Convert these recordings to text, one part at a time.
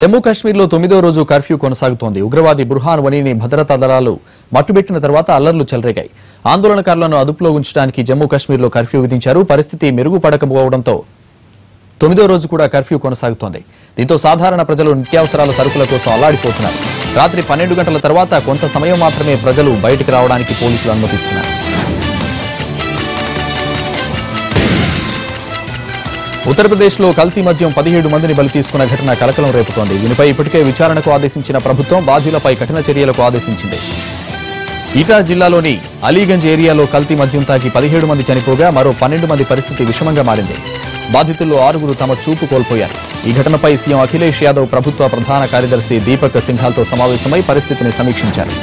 జమ్మూ కాశ్మీర్లో 9వ రోజు కర్ఫ్యూ కొనసాగుతోంది. ఉగ్రవాది బుర్హాన్ వనీని భద్రతా దళాలు మట్టుబెట్టిన తర్వాత అల్లర్లు చెలరేగాయి. ఆందోళనకారులను అదుపులో ఉంచడానికి జమ్మూ కాశ్మీర్లో కర్ఫ్యూ విధించారు. పరిస్థితి మెరుగుపడకపోవడంతో 9వ రోజు కూడా కర్ఫ్యూ కొనసాగుతోంది. దీంతో సాధారణ ప్రజలు నిత్యావసరాల సరుకుల కోసం అల్లాడిపోతున్నారు. రాత్రి 12 గంటల తర్వాత కొంత సమయం మాత్రమే ప్రజలు బయటికి రావడానికి పోలీసులు అనుమతిస్తున్నారు. ఉత్తరప్రదేశ్లో కల్తీ మద్యం 17 మందిని బలి తీసుకున్న ఘటన కలకలం రేపుతోంది. దీనిపై ఇప్పటికే విచారణకు ఆదేశించిన ప్రభుత్వం బాధ్యులపై కఠిన చర్యలకు ఆదేశించింది. ఈటా జిల్లాలోని అలీగంజ్ ఏరియాలో కల్తీ మద్యం తాగి 17 మంది చనిపోగా మరో 12 మంది పరిస్థితి విషమంగా మారింది. బాధితుల్లో 6 తమ చూపు కోల్పోయారు. ఈ ఘటనపై సీఎం అఖిలేష్ యాదవ్ ప్రభుత్వ ప్రధాన కార్యదర్శి దీపక్ సింఘాల్తో సమావేశమై పరిస్థితిని సమీక్షించారు.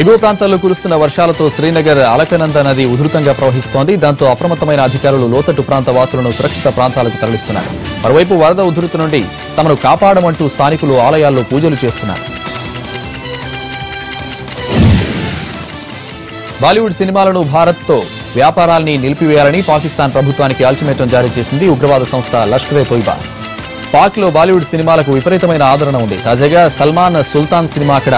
ఎగువ ప్రాంతాల్లో కురుస్తున్న వర్షాలతో శ్రీనగర్ అలకనంద నది ఉధృతంగా ప్రవహిస్తోంది. దాంతో అప్రమత్తమైన అధికారులు లోతట్టు ప్రాంత వాసులను సురక్షిత ప్రాంతాలకు తరలిస్తున్నారు. మరోవైపు వరద ఉధృతి నుండి తమను కాపాడమంటూ స్థానికులు ఆలయాల్లో పూజలు చేస్తున్నారు. బాలీవుడ్ సినిమాలను భారత్తో వ్యాపారాల్ని నిలిపివేయాలని పాకిస్తాన్ ప్రభుత్వానికి అల్టిమేటం జారీ చేసింది ఉగ్రవాద సంస్థ లష్కరే తోయిబా. పాక్లో బాలీవుడ్ సినిమాలకు విపరీతమైన ఆదరణ ఉంది. తాజాగా సల్మాన్ సుల్తాన్ సినిమా అక్కడ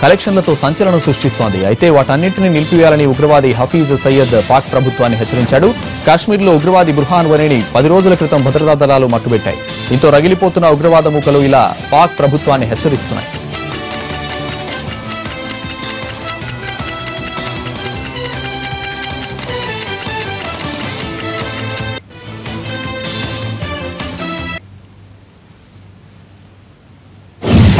కలెక్షన్లతో సంచలనం సృష్టిస్తోంది. అయితే వాటన్నింటినీ నిలిపివేయాలని ఉగ్రవాది హఫీజ్ సయ్యద్ పాక్ ప్రభుత్వాన్ని హెచ్చరించాడు. కాశ్మీర్లో ఉగ్రవాది బుర్హాన్ వనీని 10 రోజుల క్రితం భద్రతా దళాలు మట్టుబెట్టాయి. దీంతో రగిలిపోతున్న ఉగ్రవాద మూకలు ఇలా పాక్ ప్రభుత్వాన్ని హెచ్చరిస్తున్నాయి.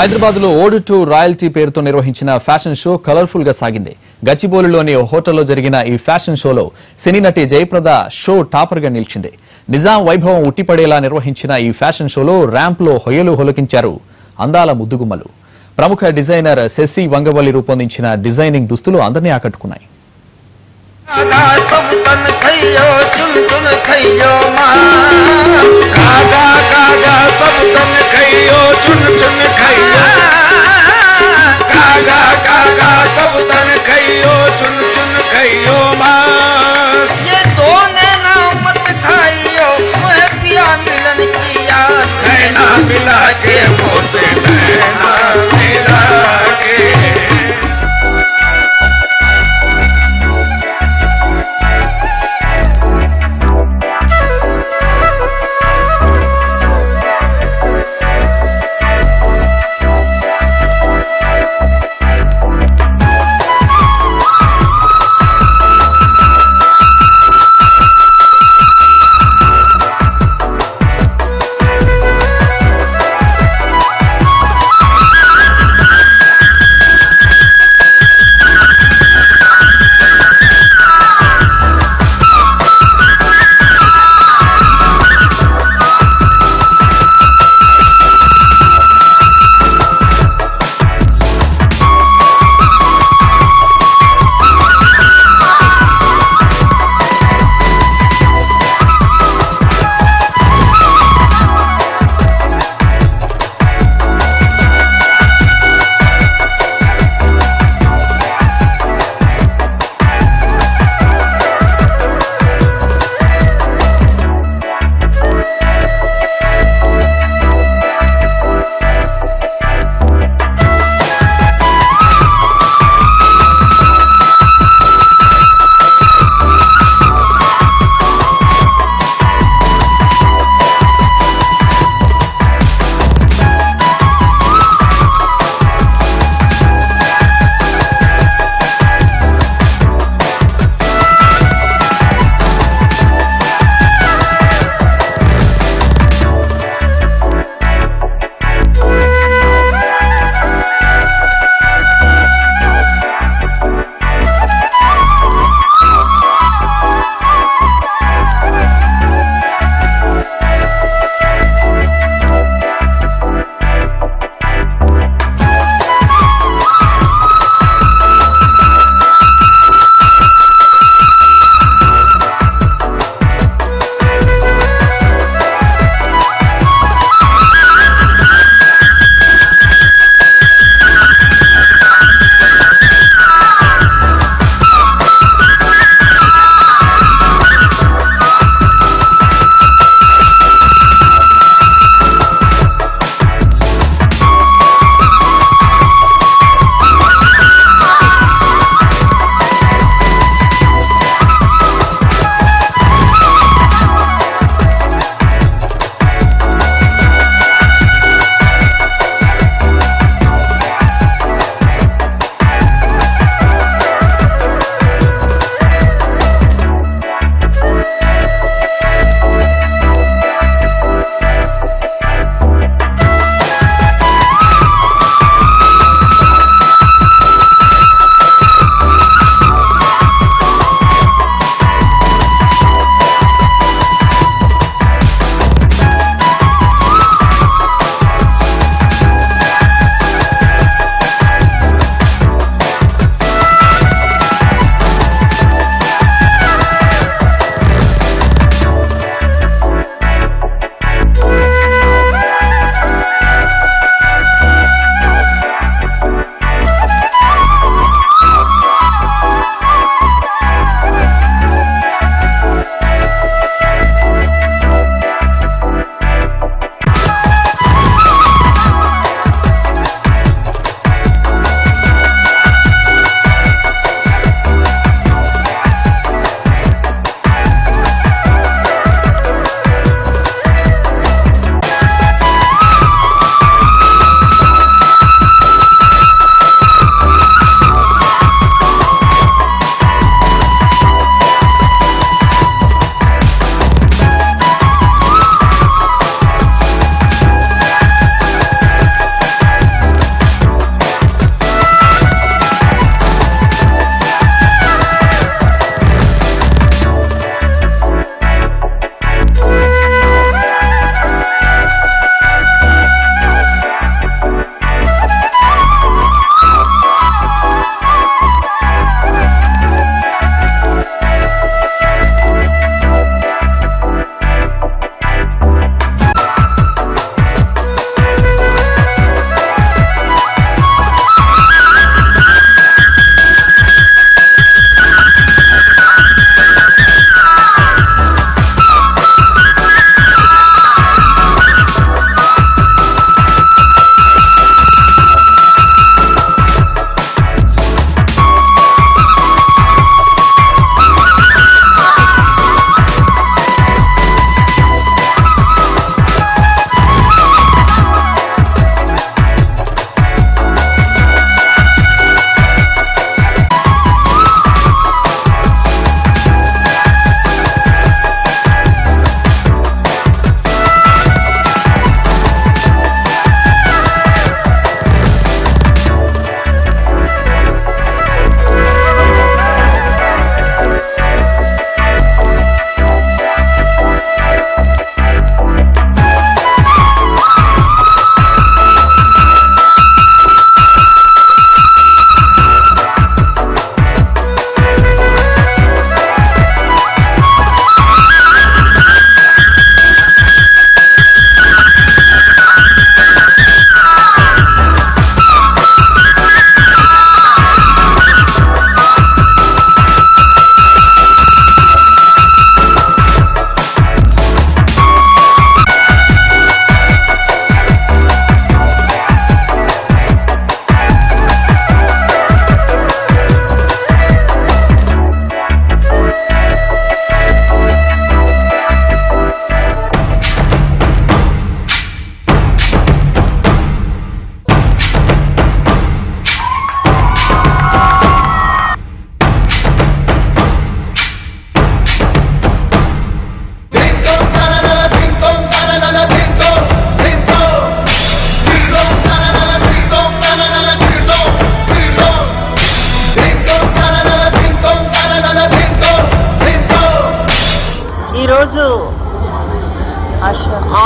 హైదరాబాద్ లో ఓడ్ టు రాయల్టీ పేరుతో నిర్వహించిన ఫ్యాషన్ షో కలర్ఫుల్ గా సాగింది. గచ్చిబౌలిలోని హోటల్లో జరిగిన ఈ ఫ్యాషన్ షోలో సినీ నటి జయప్రద షో టాపర్ గా నిలిచింది. నిజాం వైభవం ఉట్టిపడేలా నిర్వహించిన ఈ ఫ్యాషన్ షోలో ర్యాంప్ లో హొయలు హొలకించారు అందాల ముద్దుగుమ్మలు. ప్రముఖ డిజైనర్ శశి వంగవల్లి రూపొందించిన డిజైనింగ్ దుస్తులు అందరినీ ఆకట్టుకున్నాయి.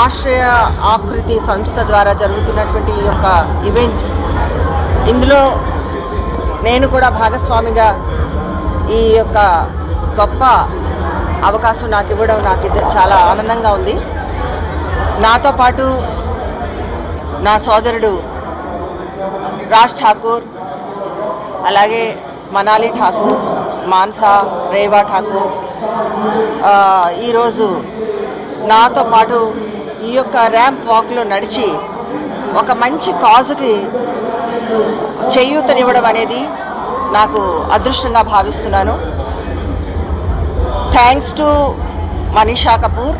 ఆశ్రయ ఆకృతి సంస్థ ద్వారా జరుగుతున్నటువంటి ఈ యొక్క ఈవెంట్, ఇందులో నేను కూడా భాగస్వామిగా ఈ యొక్క గొప్ప అవకాశం నాకు ఇవ్వడం నాకు చాలా ఆనందంగా ఉంది. నాతో పాటు నా సోదరుడు రాజ్ ఠాకూర్, అలాగే మనాలి ఠాకూర్, మాన్సా రేవా ఠాకూర్ ఈరోజు నాతో పాటు ఈ యొక్క ర్యాంప్ వాక్లో నడిచి ఒక మంచి కాజుకి చేయూతనివ్వడం అనేది నాకు అదృష్టంగా భావిస్తున్నాను. Thanks to Manisha Kapoor.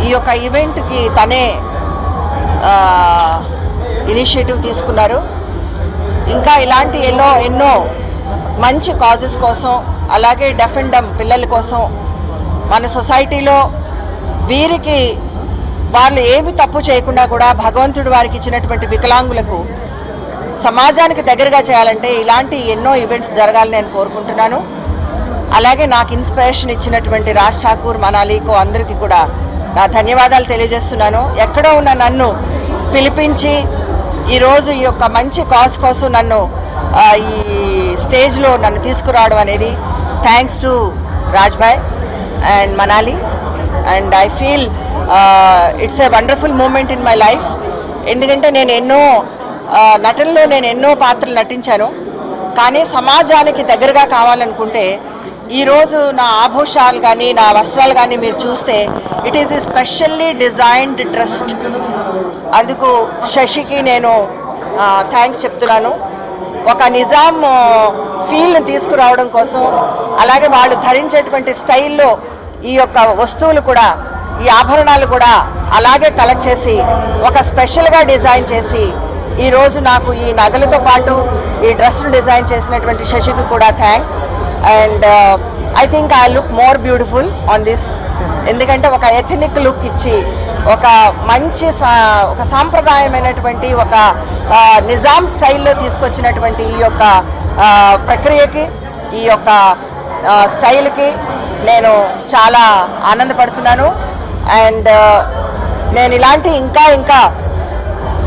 ఈ యొక్క ఈవెంట్కి తనే ఇనిషియేటివ్ తీసుకున్నారు. ఇంకా ఇలాంటి ఎన్నో మంచి కాజెస్ కోసం, అలాగే డెఫ్ అండ్ డమ్ పిల్లల కోసం మన సొసైటీలో వీరికి వాళ్ళు ఏమి తప్పు చేయకుండా కూడా భగవంతుడు వారికి ఇచ్చినటువంటి వికలాంగులకు సమాజానికి దగ్గరగా చేయాలంటే ఇలాంటి ఎన్నో ఈవెంట్స్ జరగాలని నేను కోరుకుంటున్నాను. అలాగే నాకు ఇన్స్పిరేషన్ ఇచ్చినటువంటి రాజ్ ఠాకూర్, మనాలికో అందరికీ కూడా నా ధన్యవాదాలు తెలియజేస్తున్నాను. ఎక్కడో ఉన్న నన్ను పిలిపించి ఈరోజు ఈ యొక్క మంచి కాజ్ కోసం నన్ను ఈ స్టేజ్లో నన్ను తీసుకురావడం అనేది థ్యాంక్స్ టు రాజ్ భాయ్ and Manali. And I feel it's a wonderful moment in my life. ఎందుకంటే నేను నటనలో ఎన్నో పాత్రలు నటించాను. కానీ సమాజానికి దగ్గరగా కావాలనుకుంటే ఈరోజు నా ఆభూషాలు కానీ నా వస్త్రాలు కానీ మీరు చూస్తే it is a specially designed trust. అందుకు శశికి నేను థ్యాంక్స్ చెప్తున్నాను. ఒక నిజాం ఫీల్ని తీసుకురావడం కోసం, అలాగే వాళ్ళు ధరించేటువంటి స్టైల్లో ఈ యొక్క వస్తువులు కూడా, ఈ ఆభరణాలు కూడా అలాగే కలెక్ట్ చేసి ఒక స్పెషల్గా డిజైన్ చేసి ఈరోజు నాకు ఈ నగలతో పాటు ఈ డ్రెస్ను డిజైన్ చేసినటువంటి శశికి కూడా thanks. And I think I look more beautiful on this. ఎందుకంటే ఒక ఎథనిక్ లుక్ ఇచ్చి ఒక మంచి ఒక సాంప్రదాయమైనటువంటి ఒక నిజాం స్టైల్లో తీసుకొచ్చినటువంటి ఈ యొక్క ప్రక్రియకి, ఈ యొక్క స్టైల్కి నేను చాలా ఆనందపడుతున్నాను. అండ్ నేను ఇలాంటి ఇంకా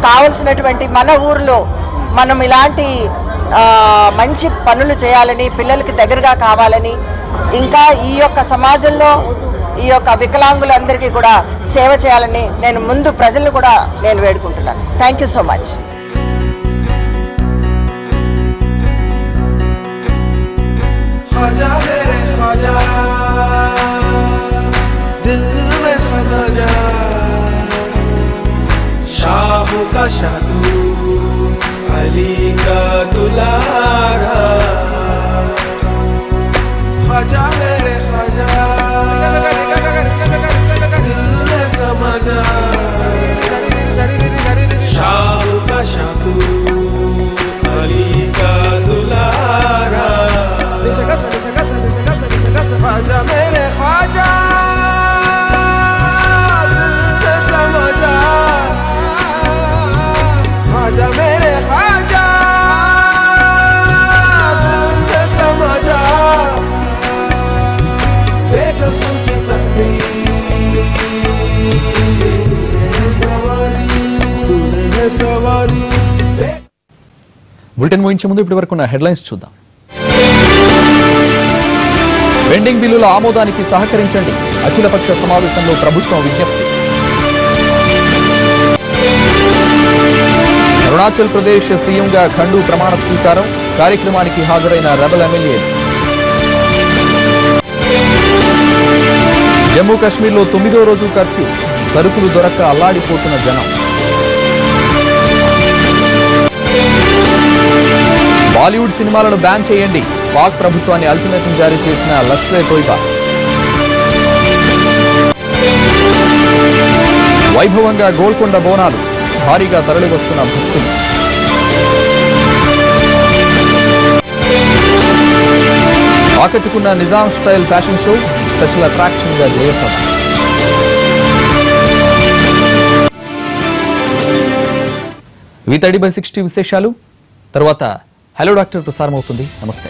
కావలసినటువంటి మన ఊరిలో మనం ఇలాంటి మంచి పనులు చేయాలని, పిల్లలకి దగ్గరగా కావాలని, ఇంకా ఈ యొక్క సమాజంలో ఈ యొక్క వికలాంగులందరికీ కూడా సేవ చేయాలని నేను ముందు ప్రజలను కూడా నేను వేడుకుంటున్నాను. Thank you so much. Shahu का शादू अली का दुलारा, ख्वाजा मेरे ख्वाजा दिल में समा जा। शाहू का शादू अली का दुलारा, ख्वाजा मेरे ख्वाजा मेरे ख्वाजा समझा, बेकसूर की तकदीर सवारी, तूने है सवारी. బులెటిన్ ముగించే ముందు ఇప్పటి వరకు హెడ్లైన్స్ చూద్దాం. పెండింగ్ బిల్లుల ఆమోదానికి సహకరించండి, అఖిలపక్ష సమావేశంలో ప్రభుత్వం విజ్ఞప్తి. అరుణాచల్ ప్రదేశ్ సీఎంగా ఖండు ప్రమాణ స్వీకారం, కార్యక్రమానికి హాజరైన రెబల్ ఎమ్మెల్యేలు. జమ్మూ కాశ్మీర్లో 9వ రోజు కర్ఫ్యూ, సరుకులు దొరక్క అల్లాడిపోతున్న జనం. బాలీవుడ్ సినిమాలను బ్యాన్ చేయండి, పాక్ ప్రభుత్వాన్ని అల్టిమేటం జారీ చేసిన లష్కరే తోయిబా. వైభవంగా గోల్కొండ బోనాలు, భారీగా తరలివస్తున్న భక్తులు. ఆకట్టుకున్న Nizam style fashion show, special attraction గా జయప్రద. ఇవి 30/60 విశేషాలు. తర్వాత హలో డాక్టర్ ప్రసారం అవుతుంది. నమస్తే.